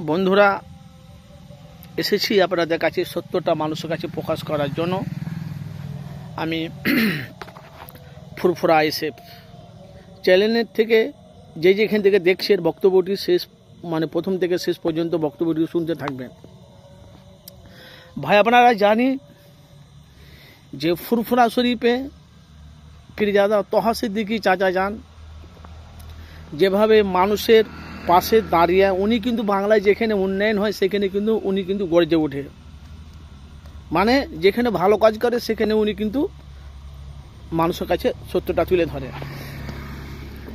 বন্ধুরা, এসেছি আপনাদের কাছে সত্যটা মানুষের কাছে প্রকাশ করার জন্য। আমি ফুরফুরা এসএফ চ্যানেলের থেকে যেখান থেকে দেখছেন বক্তব্যটি শেষ প্রথম থেকে শেষ পর্যন্ত বক্তব্যটি শুনতে থাকবেন। ভাই, আপনারা জানি যে ফুরফুরা শরীফে পীরজাদা তহা সিদ্দিকী চাচা যান যেভাবে মানুষের পাশে দাঁড়িয়ে উনি কিন্তু বাংলায় যেখানে উন্নয়ন হয় সেখানে কিন্তু উনি কিন্তু গর্জে ওঠে, যেখানে ভালো কাজ করে সেখানে উনি কিন্তু মানুষের কাছে সত্যটা তুলে ধরে।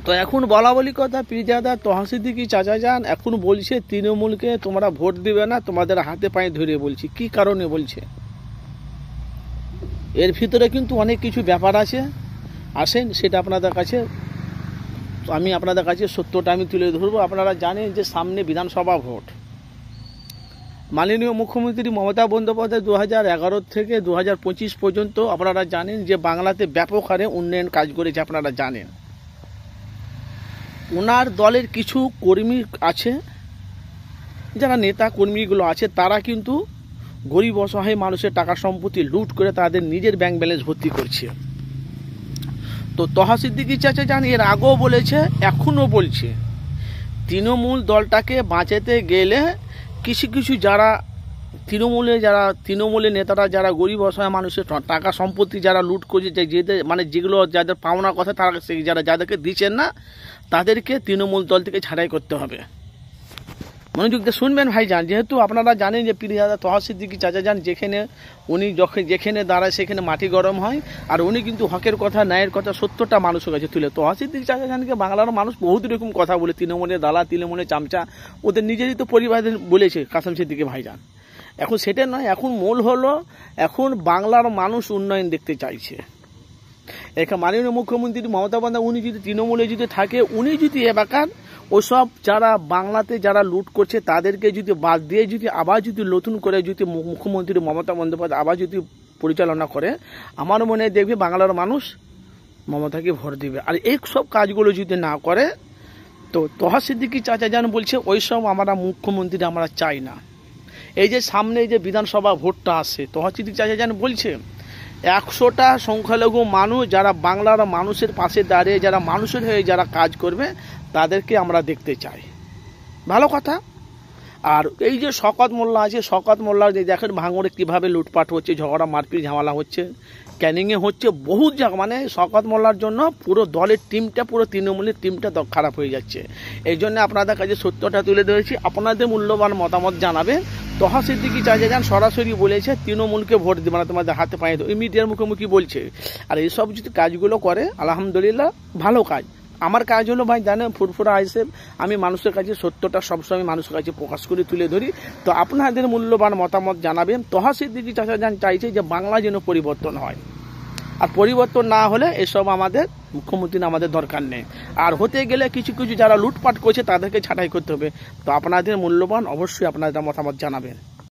তো এখন বলা বলি কথা, পীরজাদা তহা সিদ্দিকী চাচা যান এখন বলছে তৃণমূলকে তোমরা ভোট দিবে না, তোমাদের হাতে পায়ে ধরে বলছি। কি কারণে বলছে? এর ভিতরে কিন্তু অনেক কিছু ব্যাপার আছে, আসেন সেটা আপনাদের কাছে সত্যটা আমি তুলে ধরবো। আপনারা জানেন যে সামনে বিধানসভা ভোট। মাননীয় মুখ্যমন্ত্রী মমতা বন্দ্যোপাধ্যায় 2011 থেকে 2025 পর্যন্ত আপনারা জানেন যে বাংলাতে ব্যাপক হারে উন্নয়ন কাজ করেছে। আপনারা জানেন ওনার দলের কিছু কর্মী আছে, যারা নেতা কর্মীগুলো আছে, তারা কিন্তু গরিব অসহায় মানুষের টাকা সম্পত্তি লুট করে তাদের নিজের ব্যাংক ব্যালেন্স ভর্তি করছে। তো তহা সিদ্দিকী চাচা যান এর আগেও বলেছে, এখনও বলছে, তৃণমূল দলটাকে বাঁচাতে গেলে কিছু যারা তৃণমূলের নেতারা যারা গরিব অসহায় মানুষের টাকা সম্পত্তি যারা লুট করছে, যেগুলো যাদের পাওনা কথা তারা যাদেরকে দিচ্ছেন না, তাদেরকে তৃণমূল দল থেকে ছাঁটাই করতে হবে। মনোযোগ দিয়ে শুনবেন ভাইজান, যেহেতু আপনারা জানেন যে পীরজাদা তহা সিদ্দিকী চাচা যান যেখানে দাঁড়ায় সেখানে মাটি গরম হয়, আর উনি কিন্তু হকের কথা, ন্যায়ের কথা, সত্যটা মানুষের কাছে তুলে। তহা সিদ্দিকী চাচা যানকে বাংলার মানুষ বহুত রকম কথা বলে, তৃণমূলের দালা, তৃণমূলের চামচা, ওদের নিজেরই তো পরিবারের বলেছে কাসেম সিদ্দিকী ভাইজান। এখন সেটা নয়, এখন মূল হলো এখন বাংলার মানুষ উন্নয়ন দেখতে চাইছে। এখানে মাননীয় মুখ্যমন্ত্রী মমতা বন্দ্যোপাধ্যায় উনি যদি তৃণমূলে যদি থাকে, উনি যদি এলাকার ওসব যারা বাংলাতে যারা লুট করছে তাদেরকে যদি বাদ দিয়ে যদি আবার যদি নতুন করে যদি মুখ্যমন্ত্রী মমতা বন্দ্যোপাধ্যায় আবার যদি পরিচালনা করে, আমার মনে হয় দেখবে বাংলার মানুষ মমতাকে ভোট দিবে। আর এই সব কাজগুলো যদি না করে, তো তহা সিদ্দিকী চাচা যান বলছে ওইসব আমরা মুখ্যমন্ত্রী আমরা চাই না। এই যে সামনে যে বিধানসভা ভোটটা আসে, তহা সিদ্দিকী চাচা যান বলছে 100টা সংখ্যালঘু মানুষ যারা বাংলার মানুষের পাশে দাঁড়িয়ে যারা মানুষের হয়ে যারা কাজ করবে তাদেরকে আমরা দেখতে চাই। ভালো কথা। আর এই যে শওকত মোল্লা আছে, শওকত মোল্লার যে দেখেন ভাঙড়ে কীভাবে লুটপাট হচ্ছে, ঝগড়া মারপিট ঝামেলা হচ্ছে, ক্যানিংয়ে হচ্ছে, বহুত জায়গা, শওকত মোল্লার জন্য পুরো দলের টিমটা, পুরো তৃণমূলের টিমটা খারাপ হয়ে যাচ্ছে। এই জন্য আপনাদের কাছে সত্যটা তুলে ধরেছি, আপনাদের মূল্যবান মতামত জানাবেন। তহা সিদ্দিকী চাচা যান সরাসরি বলেছে তৃণমূলকে ভোট দিবে না, তোমাদের হাতে পায়ে এই মিডিয়ার মুখোমুখি বলছে। আর এইসব যদি কাজগুলো করে আলহামদুলিল্লাহ ভালো কাজ। আমার কাজ হলো ভাই জানেন ফুরফুরা এসএফ, আমি মানুষের কাছে সত্যটা সবসময় মানুষের কাছে প্রকাশ করে তুলে ধরি। তো আপনাদের মূল্যবান মতামত জানাবেন। তহা সিদ্দিকী চাচা যান চাইছে যে বাংলা যেন পরিবর্তন হয়, আর পরিবর্তন না হলে এসব আমাদের মুখ্যমন্ত্রী আমাদের দরকার নেই। আর হতে গেলে কিছু যারা লুটপাট করছে তাদেরকে ছাঁটাই করতে হবে। তো আপনাদের মূল্যবান অবশ্যই আপনাদের মতামত জানাবেন।